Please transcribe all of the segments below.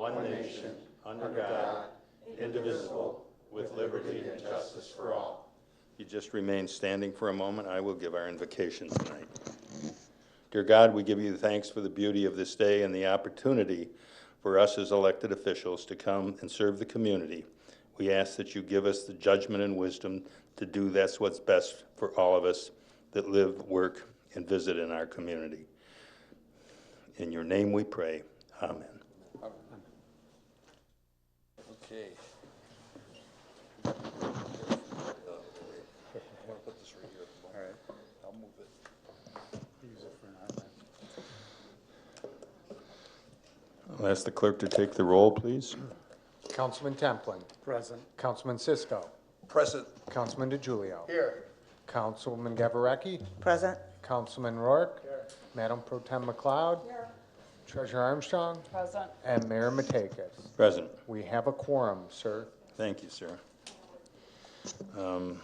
one nation, under God, indivisible, with liberty and justice for all. You just remain standing for a moment. I will give our invocation tonight. Dear God, we give you thanks for the beauty of this day and the opportunity for us as elected officials to come and serve the community. We ask that you give us the judgment and wisdom to do that's what's best for all of us that live, work, and visit in our community. In your name we pray. Amen. Okay. I'm going to put this right here. All right. I'll move it. Use it for an outline. I'll ask the clerk to take the roll, please. Councilman Templin. Present. Councilman Cisco. Present. Councilman DiGiulio. Here. Councilman Gavarrecki. Present. Councilman Rourke. Here. Madam Pro Tem McLeod. Here. Treasurer Armstrong. Present. And Mayor Matakis. Present. We have a quorum, sir. Thank you, sir. Do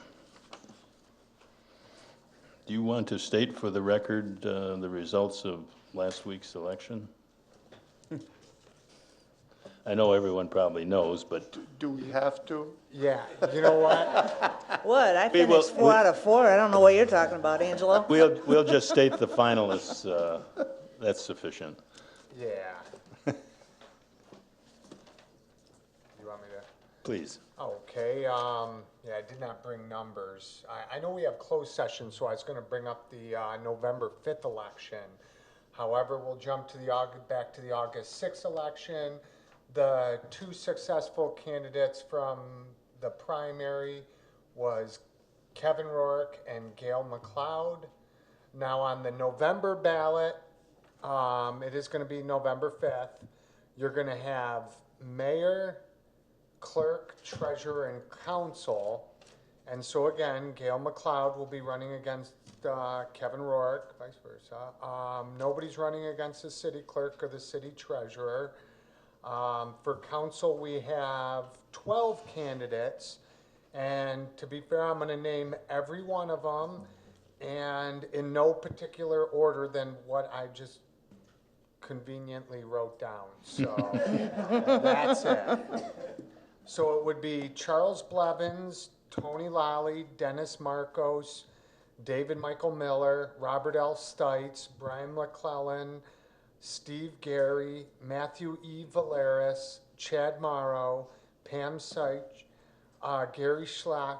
you want to state for the record the results of last week's election? I know everyone probably knows, but Do we have to? Yeah, you know what? What? I We will- finished 4 out of 4. I don't know what you're talking about, Angelo. we'll just state the finalists. That's sufficient. Yeah. You want me to? Please. Okay, yeah, I did not bring numbers. I know we have closed session, so I was gonna bring up the, November 5th election. However, we'll jump to back to the August 6th election. The two successful candidates from the primary was Kevin Rourke and Gail McLeod. Now on the November ballot, it is gonna be November 5th. You're gonna have mayor, clerk, treasurer, and council. And so again, Gail McLeod will be running against Kevin Rourke, vice versa. Nobody's running against the city clerk or the city treasurer. For council, we have 12 candidates. And to be fair, I'm going to name every one of them, and in no particular order than what I just conveniently wrote down. So that's it. So it would be Charles Blevins, Tony Lally, Dennis Marcos, David Michael Miller, Robert L. Stites, Brian McClellan, Steve Gary, Matthew E. Valeris, Chad Morrow, Pam Seich, Gary Schlack,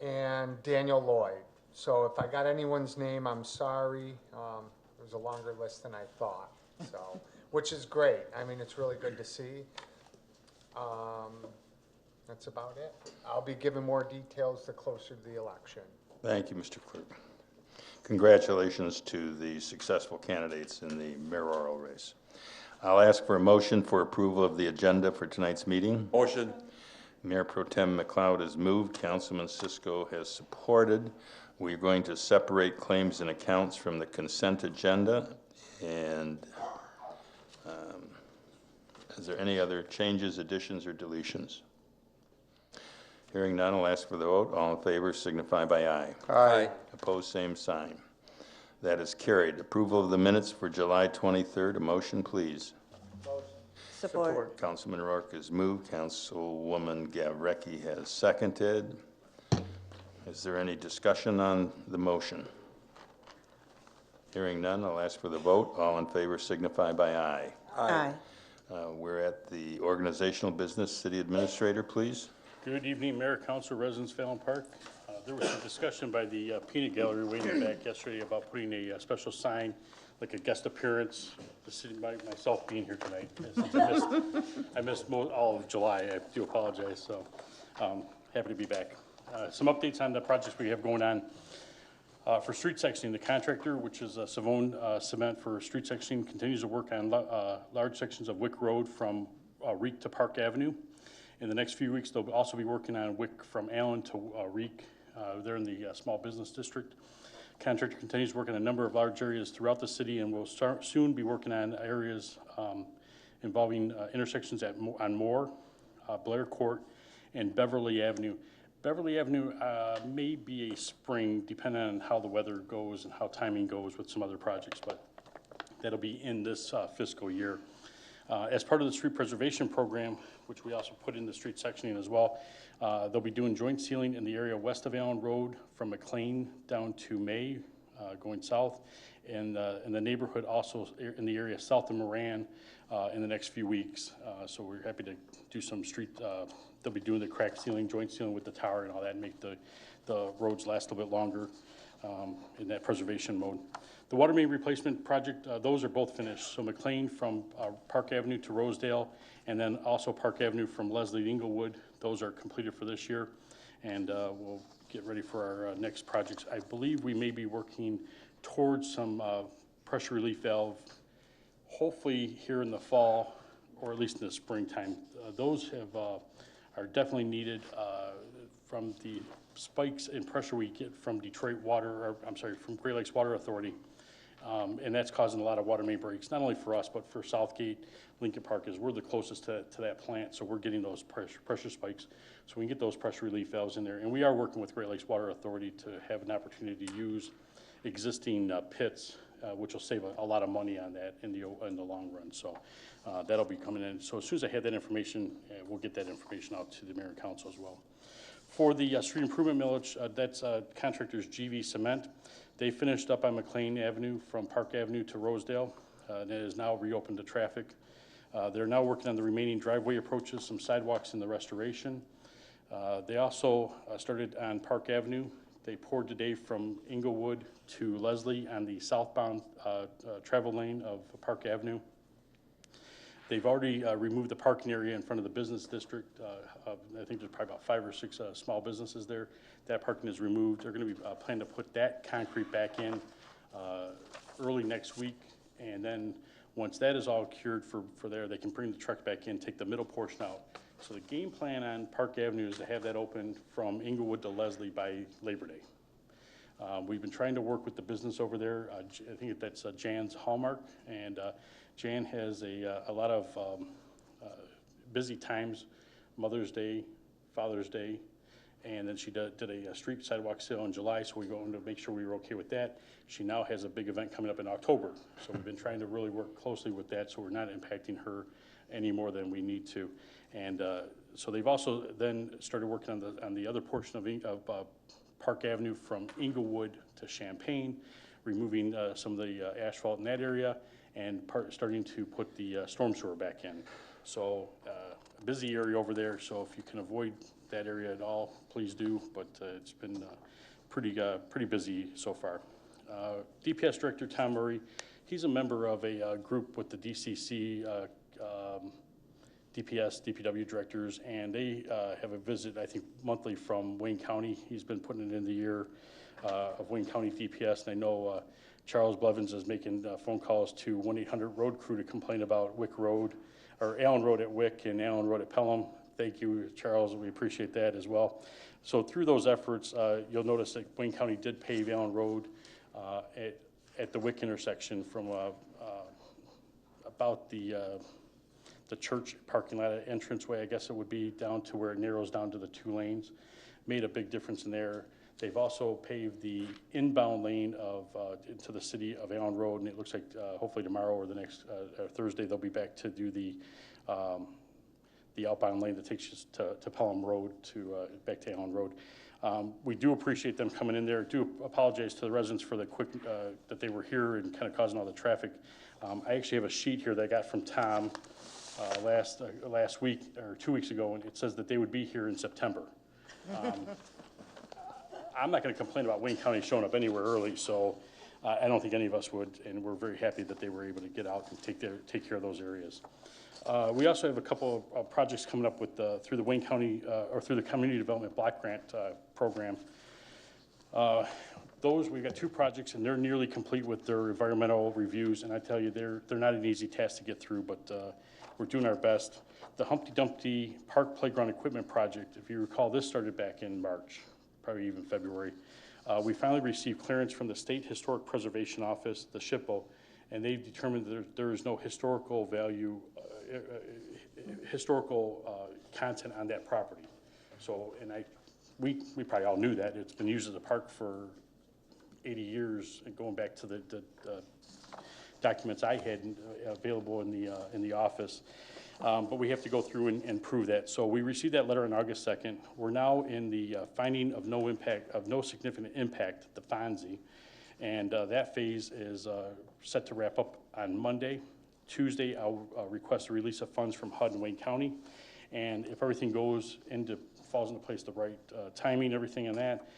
and Daniel Lloyd. So if I got anyone's name, I'm sorry. It was a longer list than I thought, so, which is great. I mean, it's really good to see. That's about it. I'll be giving more details the closer to the election. Thank you, Mr. Clerk. Congratulations to the successful candidates in the mayoral race. I'll ask for a motion for approval of the agenda for tonight's meeting. Motion. Mayor Pro Tem McLeod has moved. Councilman Cisco has supported. We're going to separate claims and accounts from the consent agenda. And is there any other changes, additions, or deletions? Hearing none, I'll ask for the vote. All in favor signify by aye. Aye. Opposed, same sign. That is carried. Approval of the minutes for July 23rd. A motion, please. Support. Councilman Rourke has moved. Councilwoman Gavarrecki has seconded. Is there any discussion on the motion? Hearing none, I'll ask for the vote. All in favor signify by aye. Aye. We're at the organizational business. City Administrator, please. Good evening, Mayor, Council, residents of Allen Park. There was some discussion by the peanut gallery way back yesterday about putting a special sign, like a guest appearance. The city, myself being here tonight, I missed all of July. I do apologize. So happy to be back. Some updates on the projects we have going on. For street sectioning, the contractor, which is Savone Cement for street sectioning, continues to work on large sections of Wick Road from Reek to Park Avenue. In the next few weeks, they'll also be working on Wick from Allen to Reek. They're in the small business district. Contractor continues working on a number of large areas throughout the city, and will soon be working on areas involving intersections on Moore, Blair Court, and Beverly Avenue. Beverly Avenue may be a spring, depending on how the weather goes and how timing goes with some other projects, but that'll be in this fiscal year. As part of the street preservation program, which we also put in the street sectioning as well, they'll be doing joint sealing in the area west of Allen Road from McLean down to May, going south, and in the neighborhood also in the area south of Moran in the next few weeks. So we're happy to do some street, they'll be doing the crack sealing, joint sealing with the tower and all that, and make the roads last a little bit longer in that preservation mode. The water main replacement project, those are both finished. So McLean from Park Avenue to Rosedale, and then also Park Avenue from Leslie to Inglewood, those are completed for this year. And we'll get ready for our next projects. I believe we may be working towards some pressure relief valve, hopefully here in the fall, or at least in the springtime. Those have, are definitely needed from the spikes in pressure we get from Detroit Water, or I'm sorry, from Great Lakes Water Authority. And that's causing a lot of water main breaks, not only for us, but for Southgate, Lincoln Park, as we're the closest to that plant, so we're getting those pressure spikes. So we can get those pressure relief valves in there. And we are working with Great Lakes Water Authority to have an opportunity to use existing pits, which will save a lot of money on that in the long run. So that'll be coming in. So as soon as I have that information, we'll get that information out to the mayor and council as well. For the street improvement millage, that's contractors GV Cement. They finished up on McLean Avenue from Park Avenue to Rosedale, and it is now reopened to traffic. They're now working on the remaining driveway approaches, some sidewalks in the restoration. They also started on Park Avenue. They poured today from Inglewood to Leslie on the southbound travel lane of Park Avenue. They've already removed the parking area in front of the business district. I think there's probably about 5 or 6 small businesses there. That parking is removed. They're going to be planning to put that concrete back in early next week. And then once that is all cured for there, they can bring the truck back in, take the middle portion out. So the game plan on Park Avenue is to have that open from Inglewood to Leslie by Labor Day. We've been trying to work with the business over there. I think that's Jan's Hallmark, and Jan has a lot of busy times, Mother's Day, Father's Day, and then she did a street sidewalk sale in July, so we wanted to make sure we were okay with that. She now has a big event coming up in October, so we've been trying to really work closely with that so we're not impacting her any more than we need to. And so they've also then started working on the other portion of Park Avenue from Inglewood to Champaign, removing some of the asphalt in that area, and starting to put the storm sewer back in. So a busy area over there, so if you can avoid that area at all, please do, but it's been pretty busy so far. DPS Director Tom Murray, he's a member of a group with the DCC, DPS, DPW directors, and they have a visit, I think, monthly from Wayne County. He's been putting it in the year of Wayne County DPS, and I know Charles Blevins is making phone calls to 1-800 road crew to complain about Wick Road, or Allen Road at Wick and Allen Road at Pelham. Thank you, Charles. We appreciate that as well. So through those efforts, you'll notice that Wayne County did pave Allen Road at the Wick intersection from about the church parking lot entranceway, I guess it would be, down to where it narrows down to the 2 lanes. Made a big difference in there. They've also paved the inbound lane into the city of Allen Road, and it looks like hopefully tomorrow or the next Thursday they'll be back to do the outbound lane that takes us to Pelham Road back to Allen Road. We do appreciate them coming in there. Do apologize to the residents for the quick that they were here and kind of causing all the traffic. I actually have a sheet here that I got from Tom last week or 2 weeks ago, and it says that they would be here in September. I'm not going to complain about Wayne County showing up anywhere early, so I don't think any of us would, and we're very happy that they were able to get out and take care of those areas. We also have a couple of projects coming up with through the Wayne County or through the Community Development Block Grant program. We've got 2 projects, and they're nearly complete with their environmental reviews, and I tell you, they're not an easy task to get through, but we're doing our best. The Humpty Dumpty Park Playground Equipment Project, if you recall, this started back in March, probably even February. We finally received clearance from the State Historic Preservation Office, the SHPO, and they determined that there is no historical value, content on that property. So, and we probably all knew that. It's been used as a park for 80 years, and going back to the documents I had available in the office. But we have to go through and prove that. So we received that letter on August 2nd. We're now in the finding of no significant impact, the FONSI. And that phase is set to wrap up on Monday. Tuesday, I'll request a release of funds from HUD and Wayne County. And if everything falls into place, the right timing, everything in that,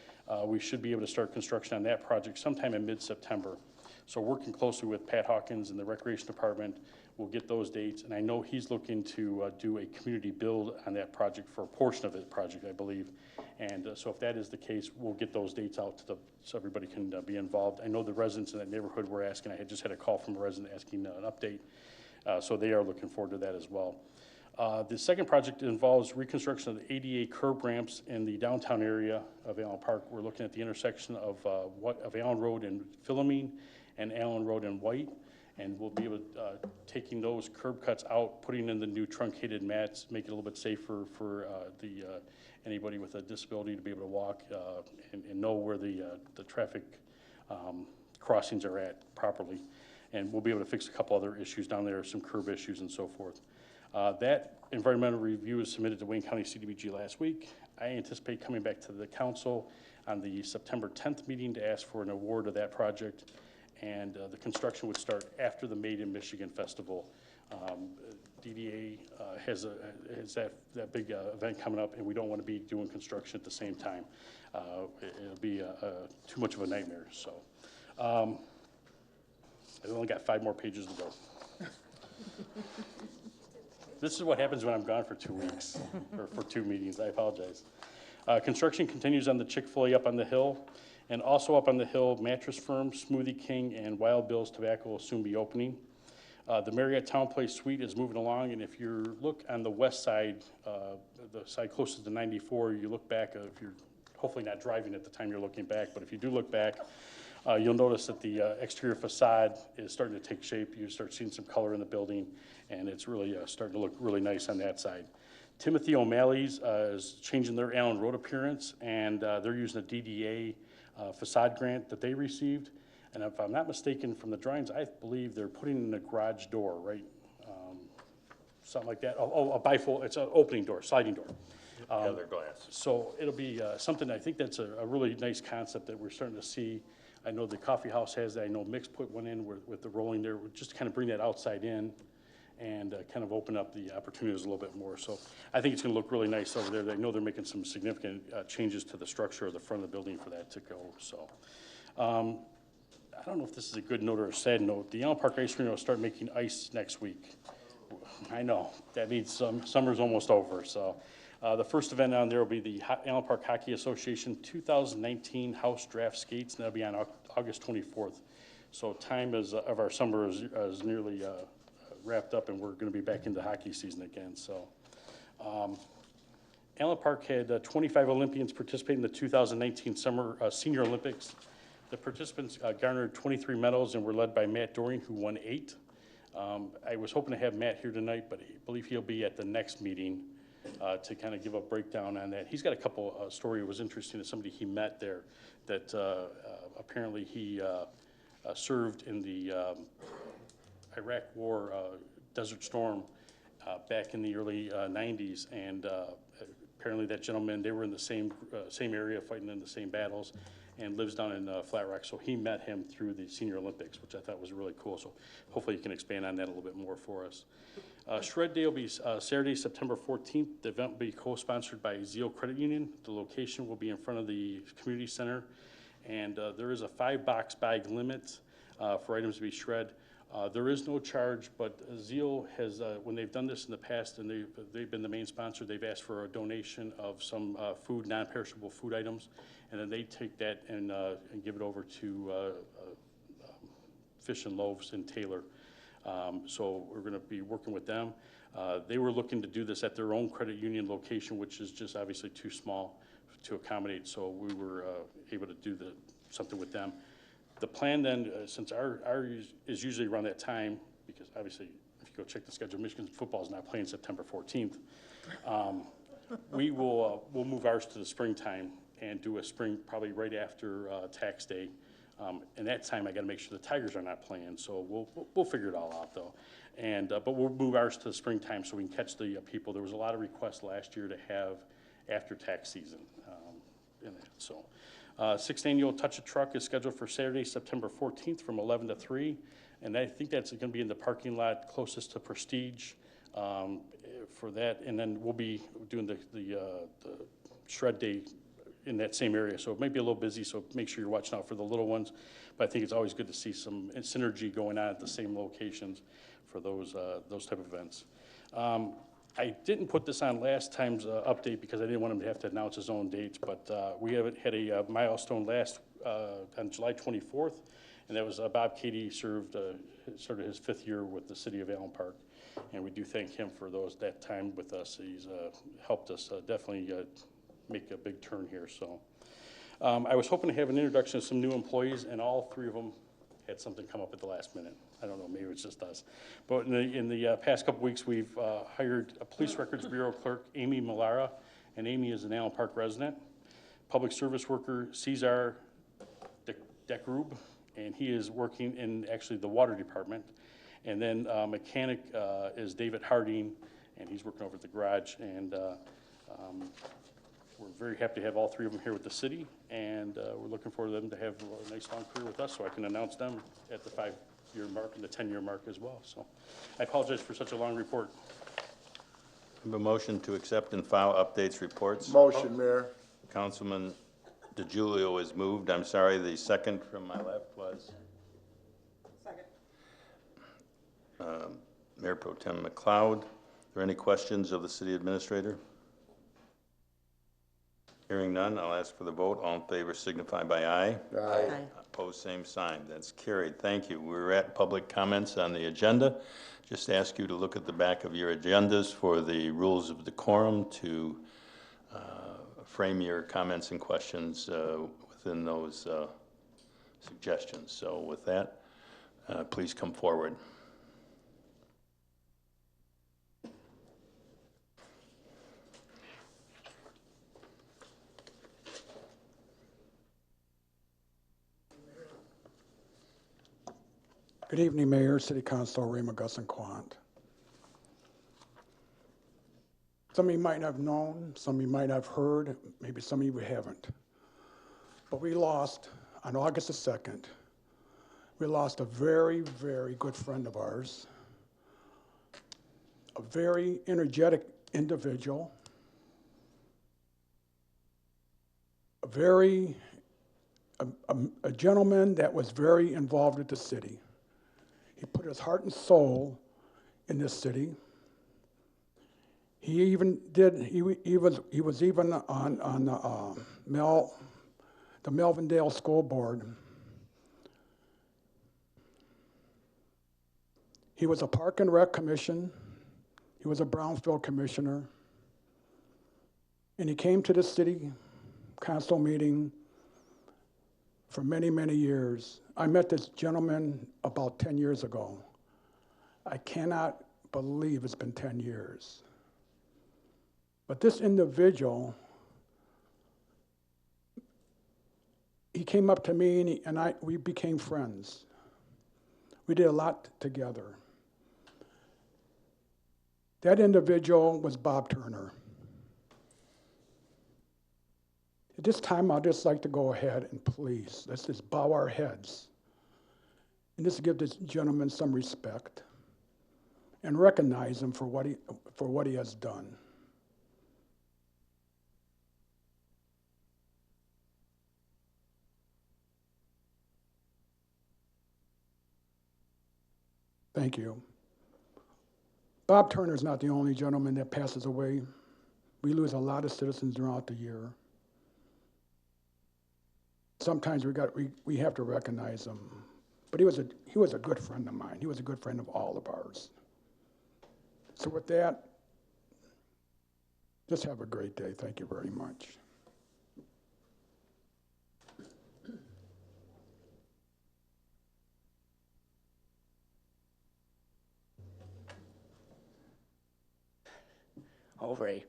we should be able to start construction on that project sometime in mid-September. So working closely with Pat Hawkins and the Recreation Department, we'll get those dates. And I know he's looking to do a community build on that project for a portion of his project, I believe. And so if that is the case, we'll get those dates out so everybody can be involved. I know the residents in that neighborhood were asking. I had just had a call from a resident asking an update. So they are looking forward to that as well. The second project involves reconstruction of the ADA curb ramps in the downtown area of Allen Park. We're looking at the intersection of Allen Road and Philomene and Allen Road and White. And we'll be able to, taking those curb cuts out, putting in the new truncated mats, make it a little bit safer for anybody with a disability to be able to walk and know where the traffic crossings are at properly. And we'll be able to fix a couple other issues down there, some curb issues and so forth. That environmental review was submitted to Wayne County CDBG last week. I anticipate coming back to the council on the September 10th meeting to ask for an award of that project. And the construction would start after the Made in Michigan Festival. DDA has that big event coming up, and we don't want to be doing construction at the same time. It'll be too much of a nightmare. So I've only got 5 more pages to go. This is what happens when I'm gone for 2 weeks, or for 2 meetings. I apologize. Construction continues on the Chick-fil-A up on the hill. And also up on the hill, Mattress Firm, Smoothie King, and Wild Bill's Tobacco will soon be opening. The Marriott Town Place Suite is moving along, and if you look on the west side, the side closest to 94, you look back, if you're hopefully not driving at the time you're looking back, but if you do look back, you'll notice that the exterior facade is starting to take shape. You start seeing some color in the building, and it's really starting to look really nice on that side. Timothy O'Malley's is changing their Allen Road appearance, and they're using a DDA facade grant that they received. And if I'm not mistaken from the drawings, I believe they're putting in a garage door, right? Something like that. A bifold, it's an opening door, sliding door. Other glass. So it'll be something, I think that's a really nice concept that we're starting to see. I know the coffee house has that. I know Mix put one in with the rolling there, just to kind of bring that outside in and kind of open up the opportunities a little bit more. So I think it's going to look really nice over there. I know they're making some significant changes to the structure of the front of the building for that to go. So I don't know if this is a good note or a sad note. The Allen Park Ice Cream will start making ice next week. I know, that means summer's almost over. So the first event on there will be the Allen Park Hockey Association 2019 House Draft Skates, and that'll be on August 24th. So time of our summer is nearly wrapped up, and we're going to be back into hockey season again. So Allen Park had 25 Olympians participate in the 2019 Senior Olympics. The participants garnered 23 medals and were led by Matt Dorian, who won 8. I was hoping to have Matt here tonight, but I believe he'll be at the next meeting to kind of give a breakdown on that. He's got a couple story. It was interesting to somebody he met there that apparently he served in the Iraq War Desert Storm back in the early 90s, and apparently that gentleman, they were in the same area fighting in the same battles, and lives down in Flat Rock. So he met him through the Senior Olympics, which I thought was really cool. So hopefully you can expand on that a little bit more for us. Shred Day will be Saturday, September 14th. The event will be co-sponsored by Zeal Credit Union. The location will be in front of the community center, and there is a 5-box bag limit for items to be shred. There is no charge, but Zeal has, when they've done this in the past, and they've been the main sponsor, they've asked for a donation of some food, non-perishable food items, and then they take that and give it over to Fish and Loaves in Taylor. So we're going to be working with them. They were looking to do this at their own credit union location, which is just obviously too small to accommodate, so we were able to do something with them. The plan then, since our is usually around that time, because obviously if you go check the schedule, Michigan football is not playing September 14th. We'll move ours to the springtime and do a spring probably right after tax day And that time, I gotta make sure the Tigers are not playing, so we'll figure it all out, though. And, but we'll move ours to the springtime so we can catch the people. There was a lot of requests last year to have after tax season, in it, so. 6th annual Touch a Truck is scheduled for Saturday, September 14th from 11 to 3. And I think that's gonna be in the parking lot closest to Prestige, for that. And then we'll be doing the shred day in that same area. So it might be a little busy, so make sure you're watching out for the little ones. But I think it's always good to see some synergy going on at the same locations for those type of events. I didn't put this on last time's update because I didn't want him to have to announce his own dates, but we had a milestone on July 24th, and that was Bob Cady started his 5th year with the city of Allen Park, and we do thank him for that time with us. He's helped us definitely make a big turn here. So I was hoping to have an introduction of some new employees, and all 3 of them had something come up at the last minute. I don't know, maybe it's just us. But in the past couple weeks, we've hired a Police Records Bureau clerk, Amy Malara, and Amy is an Allen Park resident. Public service worker, Cesar Dekrub, and he is working in actually the water department. And then mechanic is David Harding, and he's working over at the garage. And we're very happy to have all 3 of them here with the city, and we're looking forward to them to have a nice long career with us, so I can announce them at the 5-year mark and the 10-year mark as well. So I apologize for such a long report. I have a motion to accept and file updates reports. Motion, Mayor. Councilman DeGiulio is moved. I'm sorry, the second from my left was? Second. Mayor Pro Tem McLeod. Are there any questions of the city administrator? Hearing none, I'll ask for the vote. All in favor signify by aye. Aye. Opposed, same sign. That's carried. Thank you. We're at public comments on the agenda. Just ask you to look at the back of your agendas for the rules of decorum to frame your comments and questions within those suggestions. So with that, please come forward. Good evening, Mayor, City Council, Raymond Gus and Quant. Some of you might have known, some of you might have heard, maybe some of you haven't. But we lost, on August the 2nd, we lost a very, very good friend of ours, a very energetic individual, a gentleman that was very involved with the city. He put his heart and soul in this city. He even did. He was even on the Melvindale School Board. He was a Park and Rec Commission. He was a Brownsville Commissioner, and he came to the City Council meeting for many, many years. I met this gentleman about 10 years ago. I cannot believe it's been 10 years. But this individual, he came up to me and we became friends. We did a lot together. That individual was Bob Turner. At this time, I'd just like to go ahead and please, let's just bow our heads and just give this gentleman some respect and recognize him for what he has done. Thank you. Bob Turner is not the only gentleman that passes away. We lose a lot of citizens throughout the year. Sometimes we have to recognize him. But he was a good friend of mine. He was a good friend of all of ours. So with that, just have a great day. Thank you very much. All right.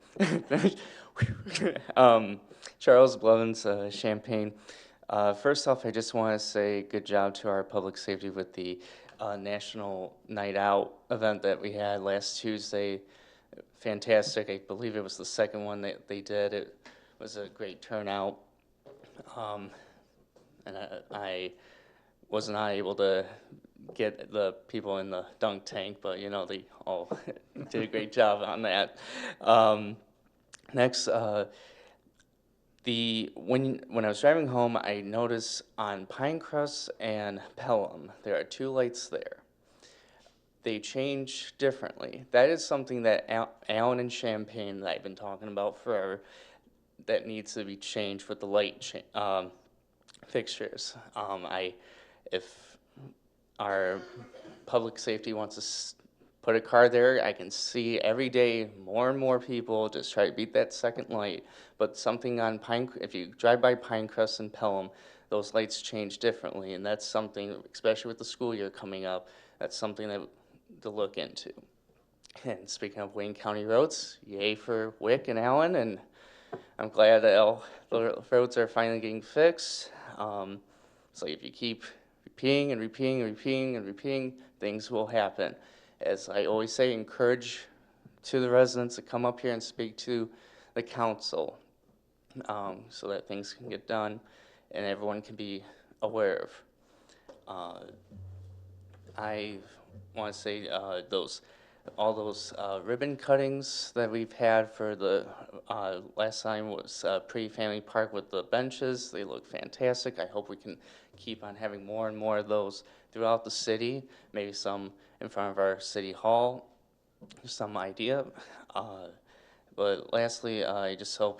Charles Blevins, Champaign. First off, I just want to say good job to our public safety with the National Night Out event that we had last Tuesday. Fantastic. I believe it was the second one that they did. It was a great turnout. And I was not able to get the people in the dunk tank, but you know, they all did a great job on that. Next, when I was driving home, I noticed on Pinecrest and Pelham, there are two lights there. They change differently. That is something that Allen and Champaign that I've been talking about forever, that needs to be changed with the light fixtures. If our public safety wants to put a car there, I can see every day more and more people just try to beat that second light. But something on if you drive by Pinecrest and Pelham, those lights change differently, and that's something, especially with the school year coming up, that's something to look into. And speaking of Wayne County roads, yay for Wick and Allen, and I'm glad that all the roads are finally getting fixed. So if you keep repeating and repeating and repeating and repeating, things will happen. As I always say, encourage to the residents to come up here and speak to the council, so that things can get done and everyone can be aware of. I want to say all those ribbon cuttings that we've had for the last time was pre-family park with the benches. They look fantastic. I hope we can keep on having more and more of those throughout the city, maybe some in front of our city hall, some idea. But lastly, I just hope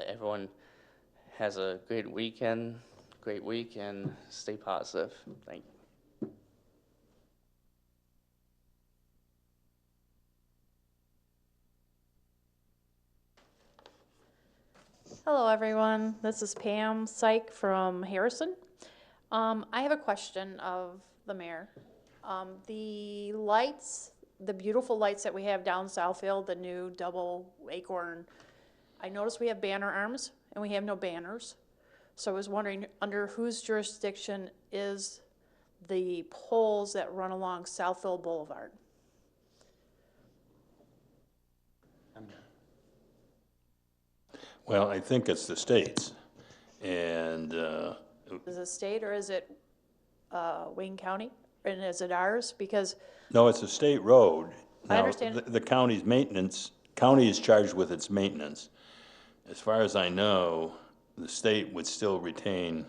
everyone has a great week, and stay positive. Thank you. Hello, everyone. This is Pam Syke from Harrison. I have a question of the mayor. The lights, the beautiful lights that we have down Southfield, the new double acorn, I noticed we have banner arms and we have no banners. So I was wondering, under whose jurisdiction is the poles that run along Southfield Boulevard? Well, I think it's the state's, and Is it state or is it Wayne County? And is it ours? Because no, it's a state road. I Now, understand. the county's maintenance, county is charged with its maintenance. As far as I know, the state would still retain,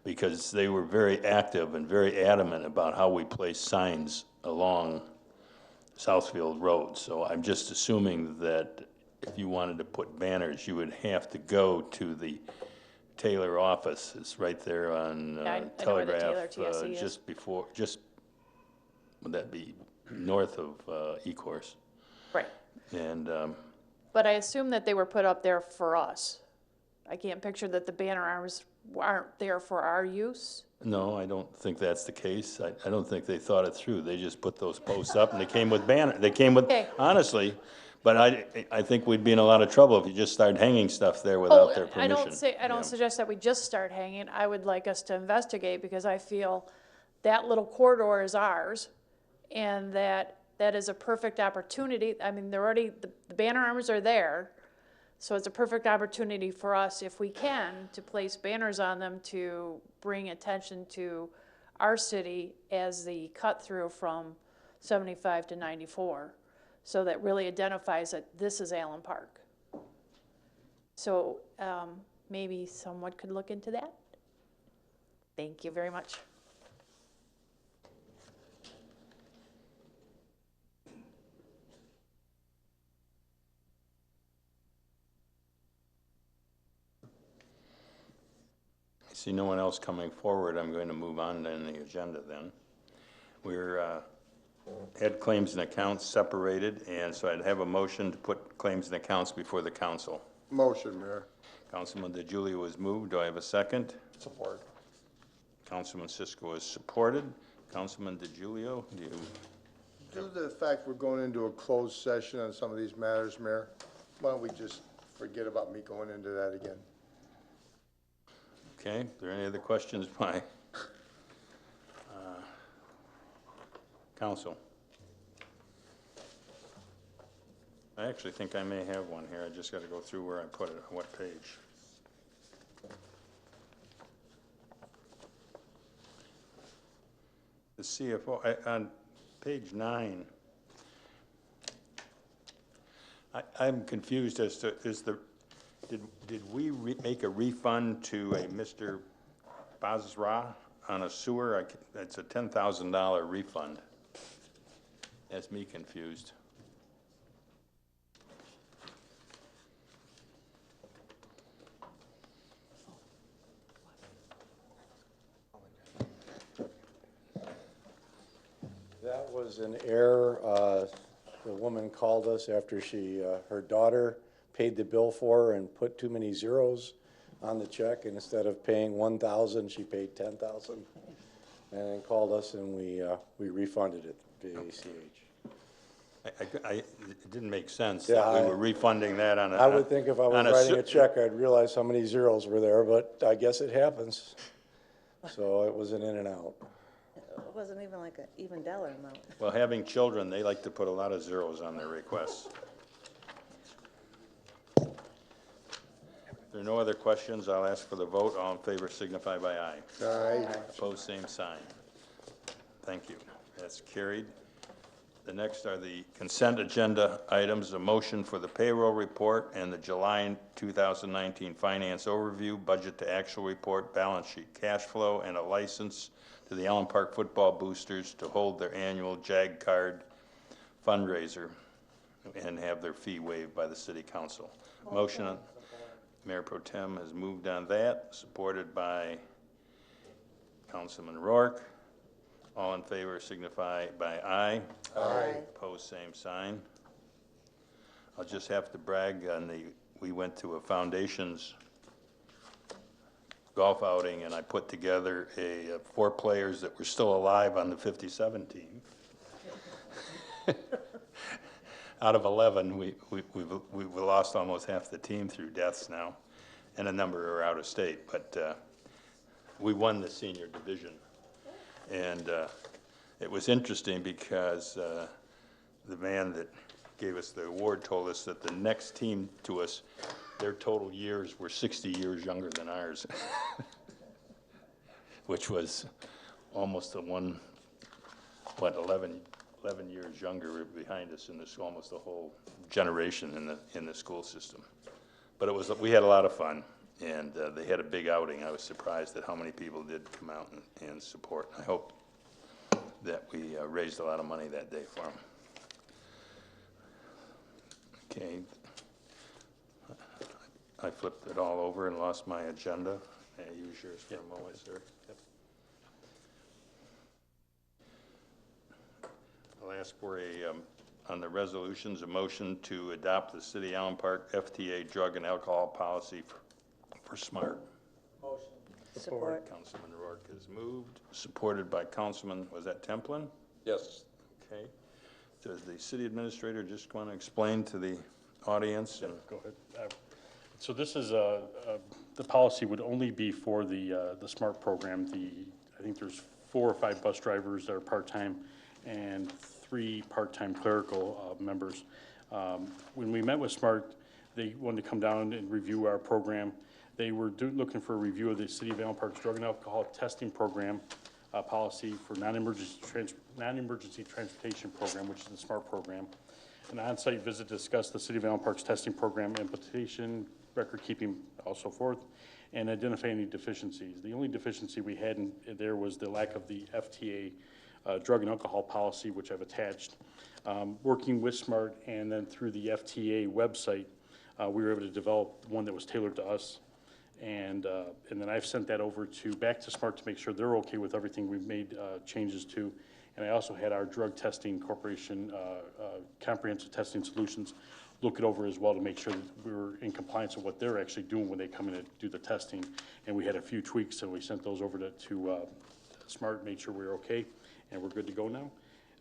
because they were very active and very adamant about how we place signs along Southfield Road. So I'm just assuming that if you wanted to put banners, you would have to go to the Taylor office. It's right there on I know where the Taylor Telegraph, TSC is. would that be north of Ecorse? Right. And But I assume that they were put up there for us. I can't picture that the banner arms aren't there for our use. no, I don't think that's the case. I don't think they thought it through. They just put those posts up and they came with banner. They came with, Okay. honestly, but I think we'd be in a lot of trouble if you just started hanging stuff there without their permission. I don't Yeah. suggest that we just start hanging. I would like us to investigate because I feel that little corridor is ours and that is a perfect opportunity. I mean, they're already, the banner arms are there. So it's a perfect opportunity for us, if we can, to place banners on them to bring attention to our city as the cut through from 75 to 94. So that really identifies that this is Allen Park. So maybe someone could look into that. Thank you very much. I see no one else coming forward. I'm going to move on to the agenda then. We're had claims and accounts separated, and so I'd have a motion to put claims and accounts before the council. Motion, Mayor. Councilman DeGiulio was moved. Do I have a second? Support. Councilman Cisco is supported. Councilman DeGiulio, do you? Due to the fact we're going into a closed session on some of these matters, Mayor, why don't we just forget about me going into that again? Okay, are there any other questions by council? I actually think I may have one here. I just got to go through where I put it, on what page. The CFO, on page 9, I'm confused as to, did we make a refund to a Mr. Basra on a sewer? It's a $10,000 refund. That's me confused. That was an error. The woman called us after her daughter paid the bill for her and put too many zeros on the check, and instead of paying $1,000, she paid $10,000. And then called us and we refunded it via ACH. It didn't make sense Yeah, that we were refunding that on a. I would think if I was on writing a check, I'd realize how many zeros were there, but I guess it happens. So it was an in and out. It wasn't even like an even dollar amount. Well, having children, they like to put a lot of zeros on their requests. If there are no other questions, I'll ask for the vote. All in favor signify by aye. Aye. Opposed, same sign. Thank you. That's carried. The next are the consent agenda items, a motion for the payroll report and the July 2019 finance overview, budget to actual report, balance sheet, cash flow, and a license to the Allen Park football boosters to hold their annual JAG Card fundraiser and have their fee waived by the city council. Motion, Mayor Pro Tem has moved on that, supported by Councilman Rourke. All in favor signify by aye. Aye. Opposed, same sign. I'll just have to brag on we went to a foundation's golf outing, and I put together 4 players that were still alive on the 57 team. Out of 11, we've lost almost half the team through deaths now, and a number are out of state, but we won the senior division. And it was interesting because the man that gave us the award told us that the next team to us, their total years were 60 years younger than ours, which was almost 11 years younger behind us in this, almost the whole generation in the school system. But we had a lot of fun, and they had a big outing. I was surprised at how many people did come out and support. I hope that we raised a lot of money that day for them. Okay. I flipped it all over and lost my agenda. May I use yours for a moment, sir? Yep. I'll ask for on the resolutions, a motion to adopt the City Allen Park FTA drug and alcohol policy for SMART. Motion. Support. Councilman Rourke has moved, supported by Councilman, was that Templin? Yes. Okay. Does the city administrator just want to explain to the audience? And Go ahead. So this is the policy would only be for the SMART program. I think there's 4 or 5 bus drivers that are part-time and 3 part-time clerical members. When we met with SMART, they wanted to come down and review our program. They were looking for a review of the City of Allen Park's drug and alcohol testing program policy for non-emergency transportation program, which is the SMART program. An on-site visit to discuss the City of Allen Park's testing program implementation, record keeping, also forth, and identify any deficiencies. The only deficiency we had there was the lack of the FTA drug and alcohol policy, which I've attached. Working with SMART and then through the FTA website, we were able to develop one that was tailored to us. And then I've sent that over back to SMART to make sure they're okay with everything we've made changes to. And I also had our Drug Testing Corporation, Comprehensive Testing Solutions, look it over as well to make sure that we were in compliance with what they're actually doing when they come in and do the testing. And we had a few tweaks, so we sent those over to SMART, made sure we were okay, and we're good to go now.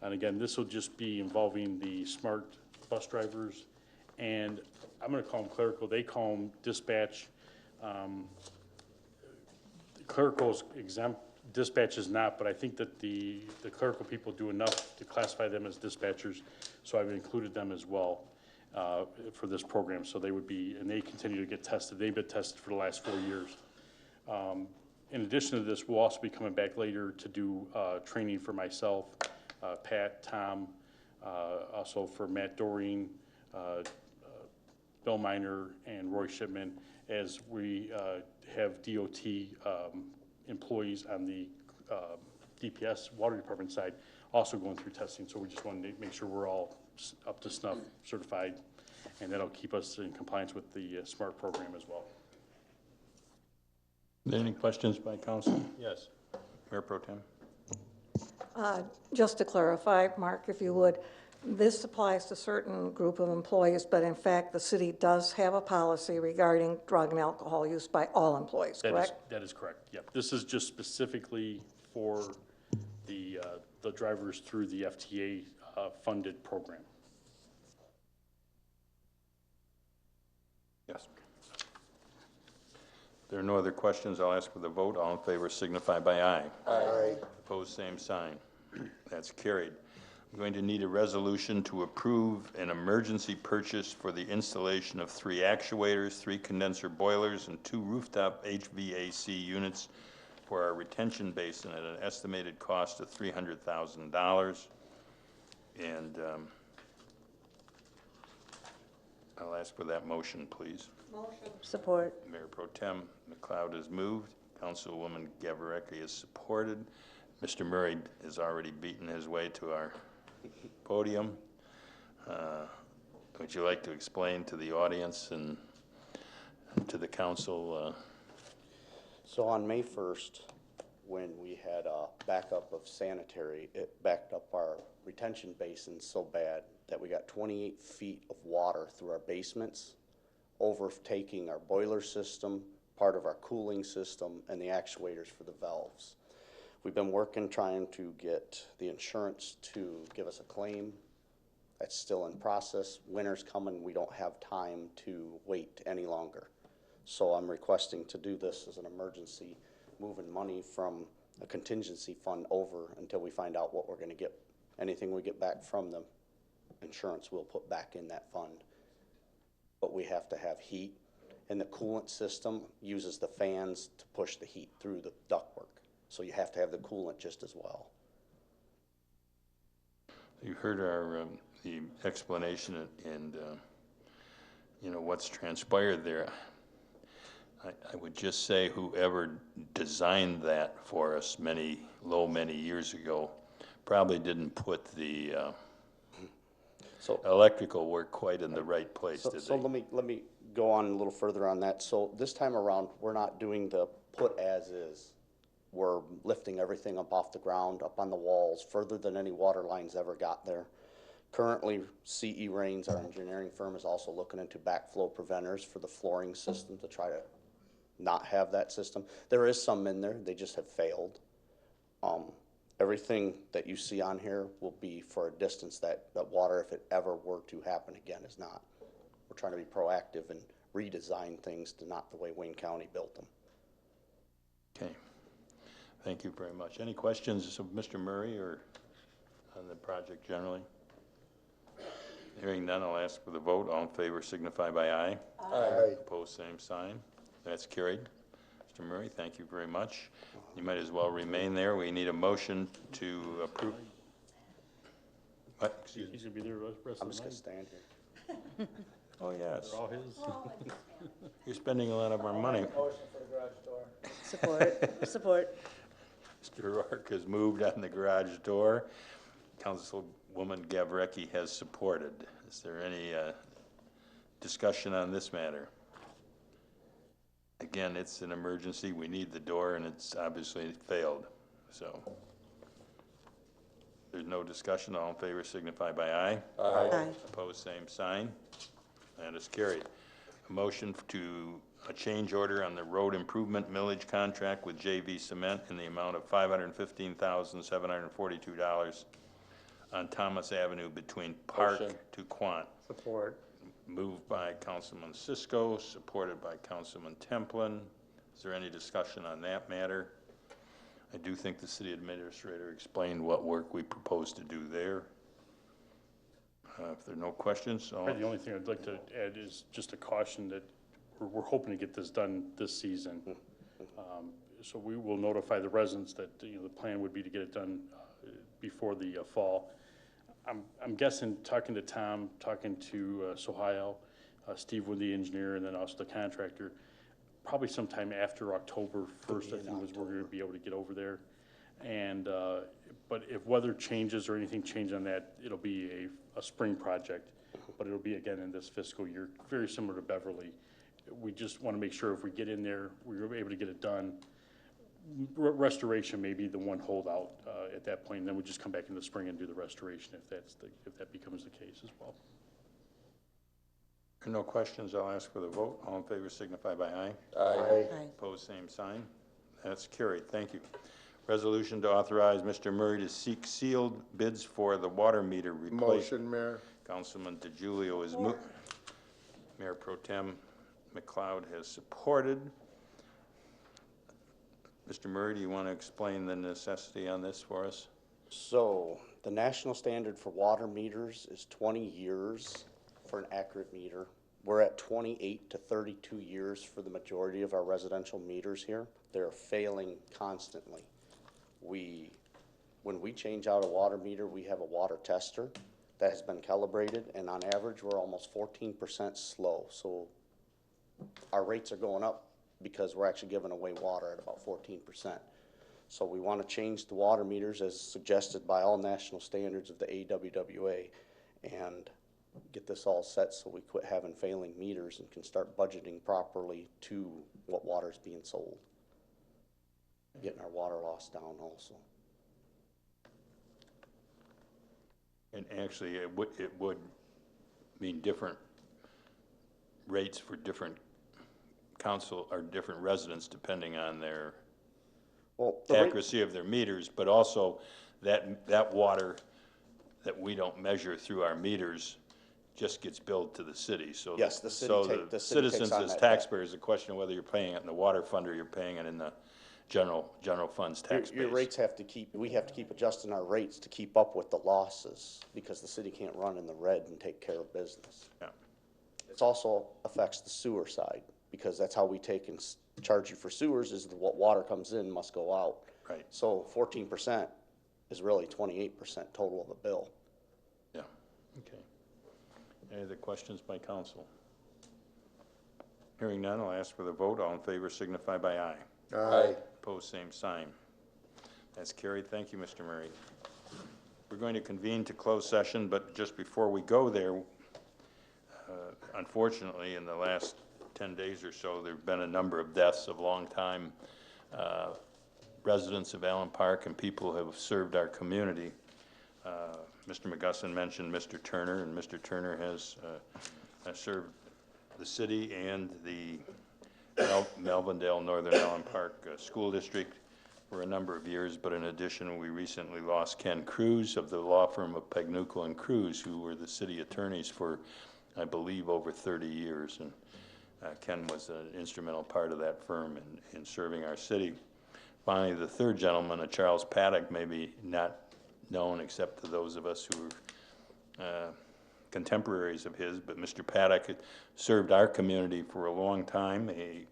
And again, this will just be involving the SMART bus drivers, and I'm gonna call them clerical, they call them dispatch, clerical's exempt, dispatch is not, but I think that the clerical people do enough to classify them as dispatchers, so I've included them as well for this program, so they would be, and they continue to get tested. They've been tested for the last 4 years. In addition to this, we'll also be coming back later to do training for myself, Pat, Tom, also for Matt Doreen, Bill Miner, and Roy Shipman, as we have DOT employees on the DPS Water Department side also going through testing. So we just wanted to make sure we're all up to snuff, certified, and that'll keep us in compliance with the SMART program as well. Any questions by council? Yes. Mayor Pro Tem. Just to clarify, Mark, if you would, this applies to a certain group of employees, but in fact, the city does have a policy regarding drug and alcohol use by all employees, correct? That is correct, yep. This is just specifically for the drivers through the FTA funded program. Yes. If there are no other questions, I'll ask for the vote. All in favor signify by aye. Aye. Opposed, same sign. That's carried. I'm going to need a resolution to approve an emergency purchase for the installation of 3 actuators, 3 condenser boilers, and 2 rooftop HVAC units for our retention basin at an estimated cost of $300,000. And I'll ask for that motion, please. Support. Mayor Pro Tem McLeod has moved. Councilwoman Gavareki has supported. Mr. Murray has already beaten his way to our podium. Would you like to explain to the audience and to the council? So on May 1st, when we had a backup of sanitary, it backed up our retention basin so bad that we got 28 feet of water through our basements, overtaking our boiler system, part of our cooling system, and the actuators for the valves. We've been working trying to get the insurance to give us a claim. That's still in process. Winter's coming, we don't have time to wait any longer. So I'm requesting to do this as an emergency, moving money from a contingency fund over until we find out what we're gonna get. Anything we get back from the insurance, we'll put back in that fund. But we have to have heat, and the coolant system uses the fans to push the heat through the ductwork. So you have to have the coolant just as well. You heard our the explanation and you know what's transpired there. I would just say whoever designed that for us many years ago probably didn't put the electrical work quite in the right place, did they? So let me go on a little further on that. So this time around, we're not doing the put as is. We're lifting everything up off the ground, up on the walls, further than any water lines ever got there. Currently, CE Rains, our engineering firm, is also looking into backflow preventers for the flooring system to try to not have that system. There is some in there, they just have failed. Everything that you see on here will be for a distance that water, if it ever were to happen again, is not. We're trying to be proactive and redesign things to not the way Wayne County built them. Okay. Thank you very much. Any questions of Mr. Murray or on the project generally? Hearing none, I'll ask for the vote. All in favor signify by aye. Aye. Opposed, same sign. That's carried. Mr. Murray, thank you very much. You might as well remain there. We need a motion to approve. What? Excuse me. He's gonna be there the rest I'm of just the gonna night. stand here. Oh, yes. They're all his. You're spending a lot of our money. Motion for the garage door. Support. Support. Mr. Rourke has moved on the garage door. Councilwoman Gavreki has supported. Is there any discussion on this matter? Again, it's an emergency. We need the door, and it's obviously failed. So there's no discussion. All in favor signify by aye. Aye. Opposed, same sign. That is carried. A motion to a change order on the road improvement millage contract with JV Cement in the amount of $515,742 on Thomas Avenue between Park to Quant. Support. Moved by Councilman Cisco, supported by Councilman Templin. Is there any discussion on that matter? I do think the city administrator explained what work we propose to do there. If there are no questions, The only thing I'd like to add is just a caution that we're hoping to get this done this season. So we will notify the residents that, you know, the plan would be to get it done before the fall. I'm guessing, talking to Tom, talking to Sohail, Steve with the engineer, and then also the contractor, probably sometime after October 1st, I think was we're gonna be able to get over there. And, but if weather changes or anything changes on that, it'll be a spring project, but it'll be again in this fiscal year, very similar to Beverly. We just wanna make sure if we get in there, we're able to get it done. Restoration may be the one holdout at that point, and then we just come back in the spring and do the restoration if that becomes the case as well. no questions, I'll ask for the vote. All in favor signify by aye. Aye. Opposed, same sign. That's carried. Thank you. Resolution to authorize Mr. Murray to seek sealed bids for the water meter replacement. Motion, Mayor. Councilman DeGiulio is moved. Mayor Pro Tem McLeod has supported. Mr. Murray, do you want to explain the necessity on this for us? So the national standard for water meters is 20 years for an accurate meter. We're at 28 to 32 years for the majority of our residential meters here. They're failing constantly. When we change out a water meter, we have a water tester that has been calibrated, and on average, we're almost 14% slow. So our rates are going up because we're actually giving away water at about 14%. So we want to change the water meters as suggested by all national standards of the AWWA and get this all set so we quit having failing meters and can start budgeting properly to what water is being sold. Getting our water loss down also. And actually, it would mean different rates for different council or different residents depending on their accuracy of their meters, but also that water that we don't measure through our meters just gets billed to the city. So yes, the citizens as taxpayers, the question of whether you're paying it in the water fund or you're paying it in the general funds tax base. Your rates have to we have to keep adjusting our rates to keep up with the losses because the city can't run in the red and take care of business. Yeah. It also affects the sewer side because that's how we take and charge you for sewers is that what water comes in must go out. Right. So 14% is really 28% total of the bill. Yeah, okay. Any other questions by council? Hearing none, I'll ask for the vote. All in favor signify by aye. Aye. Opposed, same sign. That's carried. Thank you, Mr. Murray. We're going to convene to close session, but just before we go there, unfortunately, in the last 10 days or so, there have been a number of deaths of longtime residents of Allen Park and people who have served our community. Mr. McGusson mentioned Mr. Turner, and Mr. Turner has served the city and the Melvindale Northern Allen Park School District for a number of years, but in addition, we recently lost Ken Cruz of the law firm of Pagnuco and Cruz, who were the city attorneys for, I believe, over 30 years. And Ken was an instrumental part of that firm in serving our city. Finally, the third gentleman, Charles Paddock, maybe not known except to those of us who are contemporaries of his, but Mr. Paddock served our community for a long time. He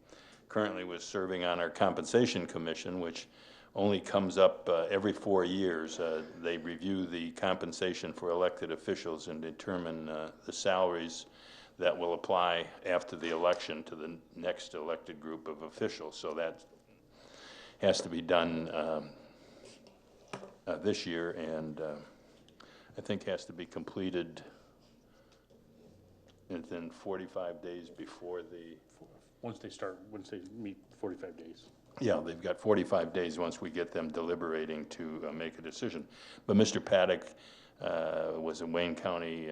currently was serving on our compensation commission, which only comes up every 4 years. They review the compensation for elected officials and determine the salaries that will apply after the election to the next elected group of officials. So that has to be done this year, and I think has to be completed within 45 days before the... Once they meet 45 days. Yeah, they've got 45 days once we get them deliberating to make a decision. But Mr. Paddock was a Wayne County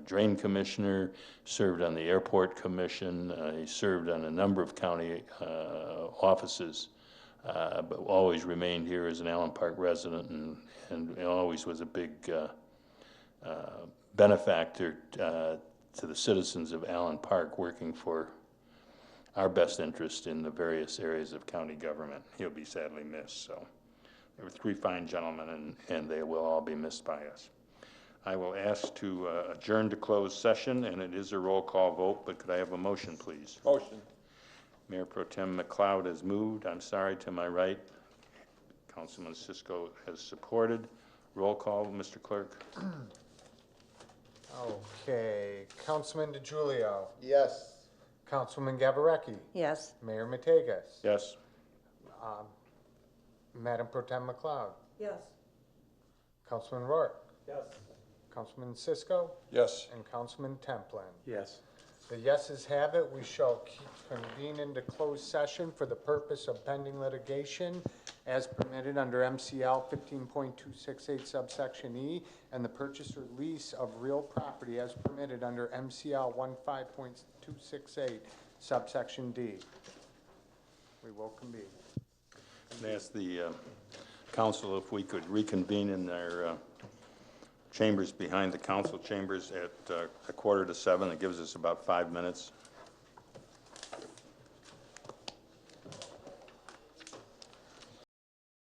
drain commissioner, served on the airport commission, he served on a number of county offices, but always remained here as an Allen Park resident and always was a big benefactor to the citizens of Allen Park, working for our best interest in the various areas of county government. He'll be sadly missed, so. There were 3 fine gentlemen, and they will all be missed by us. I will ask to adjourn to closed session, and it is a roll call vote, but could I have a motion, please? Motion. Mayor Pro Tem McLeod has moved. I'm sorry, to my right. Councilman Cisco has supported. Roll call, Mr. Clerk. Okay, Councilman DeGiulio, Yes. Councilman Gavarecki, Yes. Mayor Mategas, Yes. Madam Pro Tem McLeod, Yes. Councilman Rourke, Yes. Councilman Cisco, Yes. and Councilman Templin. Yes. The yeses have it. We shall convene into closed session for the purpose of pending litigation as permitted under MCL 15.268 subsection E and the purchase or lease of real property as permitted under MCL 15.268 subsection D. We will convene. I ask the council if we could reconvene in their chambers behind the council chambers at 6:45. That gives us about 5 minutes.